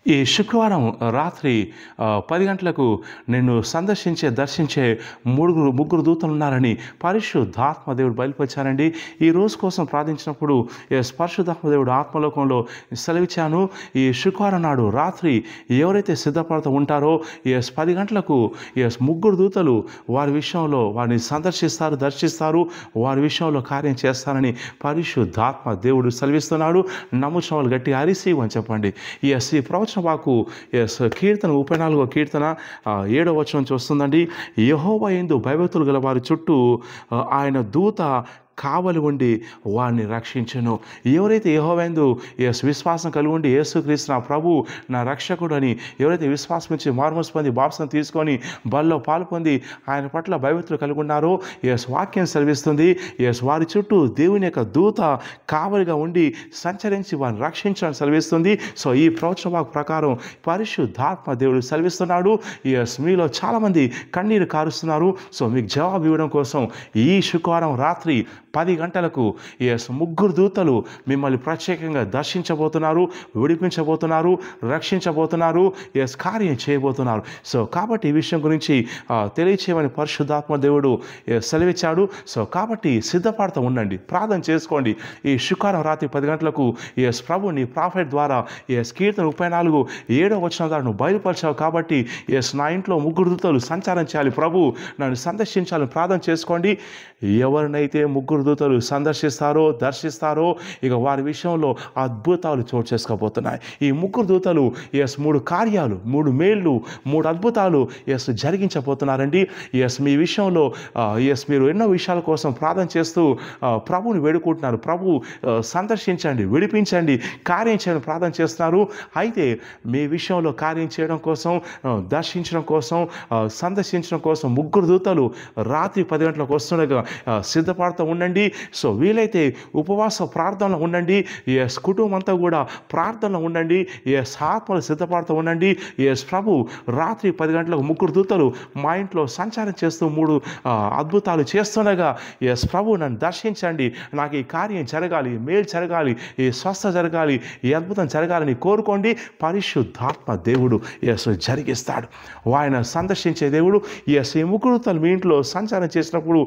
ఈ శుక్రవారం రాత్రి 10 గంటలకు నిన్ను దర్శించే ముగ్గురు దూతలున్నారని పరిశుద్ధాత్మ దేవుడు బయలుపరిచారండి. ఈ రోజు కోసం ప్రార్థించినప్పుడు పరిశుద్ధాత్మ దేవుడు ఆత్మలోకంలో సెలవిచ్చాను. ఈ శుక్రవారం నాడు రాత్రి ఎవరైతే సిద్ధపడుతూ ఉంటారో 10 గంటలకు ముగ్గురు దూతలు వారి విషయంలో వారిని దర్శిస్తారు, వారి విషయంలో కార్యం చేస్తారని పరిశుద్ధాత్మ దేవుడు సెలవిస్తున్నాడు. నమ్ముచిన వాళ్ళు గట్టి రిసీవ్ అని చెప్పండి. ఈ ప్రవచన వాకు కీర్తన 34వ కీర్తన 7వ వచనం నుంచి వస్తుందండి. యెహోవా యందు భయభక్తులు గల వారి చుట్టూ ఆయన దూత కావలి ఉండి వారిని రక్షించను. ఎవరైతే యెహోవా యందు విశ్వాసం కలిగి ఉండి యేసుక్రీస్తు నా ప్రభు నా రక్షకుడు అని ఎవరైతే విశ్వాసం ఇచ్చి మారుమనసు పొంది బాప్తిసం తీసుకొని బలిలో పాలు పొంది ఆయన పట్ల భయభక్తులు కలిగి ఉన్నారో వాక్యం సెలవిస్తుంది. వారి చుట్టూ దేవుని యొక్క దూత కావలిగా ఉండి సంచరించి వారిని రక్షించడానికి సెలవిస్తుంది. సో ఈ ప్రవచన వాక్కు ప్రకారం పరిశుద్ధాత్మ దేవుడు సెలవిస్తున్నాడు. మీలో చాలామంది కన్నీరు కారుస్తున్నారు. సో మీకు జవాబు ఇవ్వడం కోసం ఈ శుక్రవారం రాత్రి 10 గంటలకు ముగ్గురు దూతలు మిమ్మల్ని ప్రత్యేకంగా దర్శించబోతున్నారు, విడిపించబోతున్నారు, రక్షించబోతున్నారు, కార్యం చేయబోతున్నారు. సో కాబట్టి ఈ విషయం గురించి తెలియచేయమని పరిశుద్ధాత్మ దేవుడు సెలవిచ్చాడు. సో కాబట్టి సిద్ధపడుతూ ఉండండి, ప్రార్థన చేసుకోండి. ఈ శుక్రవారం రాత్రి 10 గంటలకు ప్రభు నీ ప్రాఫెట్ ద్వారా కీర్తన 34:7వ వచనం ద్వారా నువ్వు బయలుపరిచావు. కాబట్టి నా ఇంట్లో ముగ్గురు దూతలు సంచారం చేయాలి, ప్రభు నన్ను సందర్శించాలని ప్రార్థన చేసుకోండి. ఎవరినైతే ముగ్గురు దూతలు దర్శిస్తారో ఇక వారి విషయంలో అద్భుతాలు చోటు చేసుకోబోతున్నాయి. ఈ ముగ్గురు దూతలు 3 కార్యాలు, 3 మేళ్ళు, 3 అద్భుతాలు జరిగించబోతున్నారండి. మీ విషయంలో మీరు ఎన్నో విషయాల కోసం ప్రార్థన చేస్తూ ప్రభుని వేడుకుంటున్నారు. ప్రభు సందర్శించండి, విడిపించండి, కార్యం చేయడం ప్రార్థన చేస్తున్నారు. అయితే మీ విషయంలో కార్యం చేయడం కోసం, దర్శించడం కోసం, సందర్శించడం కోసం ముగ్గురు దూతలు రాత్రి 10 గంటలకు వస్తుండగా సిద్ధపడుతూ ఉండండి. సో వీలైతే ఉపవాస ప్రార్థనలో ఉండండి. కుటుంబం అంతా కూడా ప్రార్థనలో ఉండండి. ఆత్మలు సిద్ధపడుతూ ఉండండి. ప్రభు రాత్రి 10 గంటలకు ముగ్గురు దూతలు మా ఇంట్లో సంచారం చేస్తూ 3 అద్భుతాలు చేస్తుండగా ప్రభు నన్ను దర్శించండి, నాకు ఈ కార్యం జరగాలి, మేలు జరగాలి, ఈ స్వస్థ జరగాలి, ఈ అద్భుతం జరగాలని కోరుకోండి. పరిశుద్ధాత్మ దేవుడు జరిగిస్తాడు. ఆయన సందర్శించే దేవుడు. ఈ ముగ్గురు దూతలు మీ ఇంట్లో సంచారం చేసినప్పుడు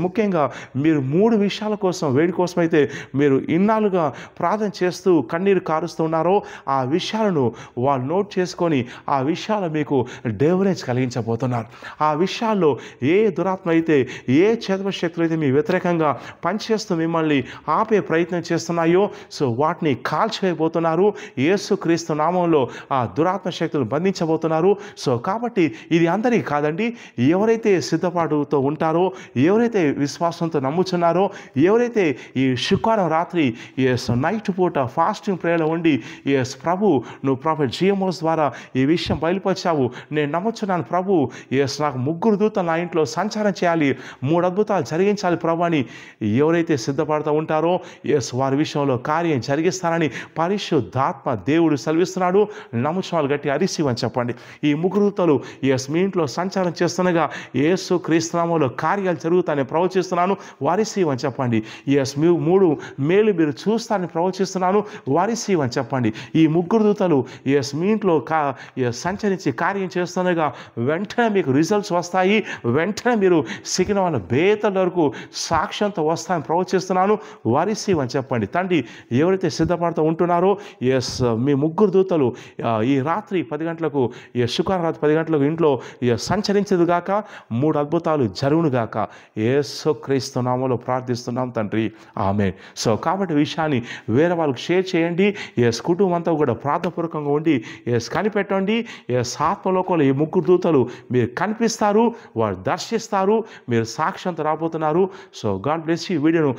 ముఖ్యంగా మీరు 3 విషయాల కోసం, వేడి కోసం అయితే మీరు ఇన్నాళ్ళుగా ప్రార్థన చేస్తూ కన్నీరు కారుస్తూ ఉన్నారో ఆ విషయాలను వాళ్ళు నోట్ చేసుకొని ఆ విషయాలు మీకు డెలివరెన్స్ కలిగించబోతున్నారు. ఆ విషయాల్లో ఏ దురాత్మ అయితే, ఏ చేతవ శక్తులు అయితే మీ వ్యతిరేకంగా పనిచేస్తూ మిమ్మల్ని ఆపే ప్రయత్నం చేస్తున్నాయో సో వాటిని కాల్చివేయబోతున్నారు. యేసుక్రీస్తు నామంలో ఆ దురాత్మ శక్తులు బంధించబోతున్నారు. సో కాబట్టి ఇది అందరికీ కాదండి. ఎవరైతే సిద్ధపాటుతో ఉంటారో, ఎవరైతే విశ్వాసంతో నమ్ముచున్నారో, ఎవరైతే ఈ శుక్రవారం రాత్రి నైట్ పూట ఫాస్టింగ్ ప్రేయర్లో ఉండి ప్రభు నువ్వు ప్రాఫెట్ జిఎంఓస్ ద్వారా ఈ విషయం బయలుపరిచావు, నేను నమ్ముచున్నాను ప్రభు, నాకు ముగ్గురు దూతలు నా ఇంట్లో సంచారం చేయాలి, 3 అద్భుతాలు జరిగించాలి ప్రభు అని ఎవరైతే సిద్ధపడుతూ ఉంటారో వారి విషయంలో కార్యం జరిగిస్తానని పరిశుద్ధాత్మ దేవుడు సెలవిస్తున్నాడు. నమ్ముచున్న వాళ్ళు గట్టి రిసీవ్ అని చెప్పండి. ఈ ముగ్గురు దూతలు మీ ఇంట్లో సంచారం చేస్తుండగా యేసుక్రీస్తు నామములో కార్యాలు జరుగుతాయని ప్రవచిస్తున్నాను, వారిసీవ్ అని చెప్పండి. 3 మేలు మీరు చూస్తారని ప్రవచిస్తున్నాను, వారిసీవ్ అని చెప్పండి. ఈ ముగ్గురు దూతలు మీ ఇంట్లో సంచరించి కార్యం చేస్తుండగా వెంటనే మీకు రిజల్ట్స్ వస్తాయి. వెంటనే మీరు సిగిన వాళ్ళ బేతల వరకు సాక్ష్యంతో వస్తాయని ప్రవచిస్తున్నాను, వారిసీవ్ అని చెప్పండి. తండ్రి ఎవరైతే సిద్ధపడుతూ ఉంటున్నారో మీ ముగ్గురు దూతలు ఈ రాత్రి 10 గంటలకు, శుక్రవారం రాత్రి 10 గంటలకు ఇంట్లో సంచరించదు గాక, 3 అద్భుతాలు జరుగునుగాక. యేసుక్రీస్తు నామములో ప్రార్థిస్తున్నాం తండ్రి, ఆమేన్. సో కాబట్టి విషయాన్ని వేరే వాళ్ళకి షేర్ చేయండి. కుటుంబం అంతా కూడా ప్రార్థపూర్వకంగా ఉండి కనిపెట్టండి. ఆత్మలోకంలో ఈ ముగ్గురు దూతలు మీరు కనిపిస్తారు, వారు దర్శిస్తారు, మీరు సాక్ష్యంతో రాబోతున్నారు. So God bless you. వీడియోను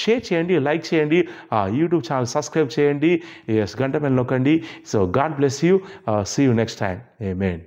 షేర్ చేయండి, లైక్ చేయండి, యూట్యూబ్ ఛానల్ సబ్స్క్రైబ్ చేయండి, గంట మీద నొక్కండి. So God bless you. See you next time. Amen.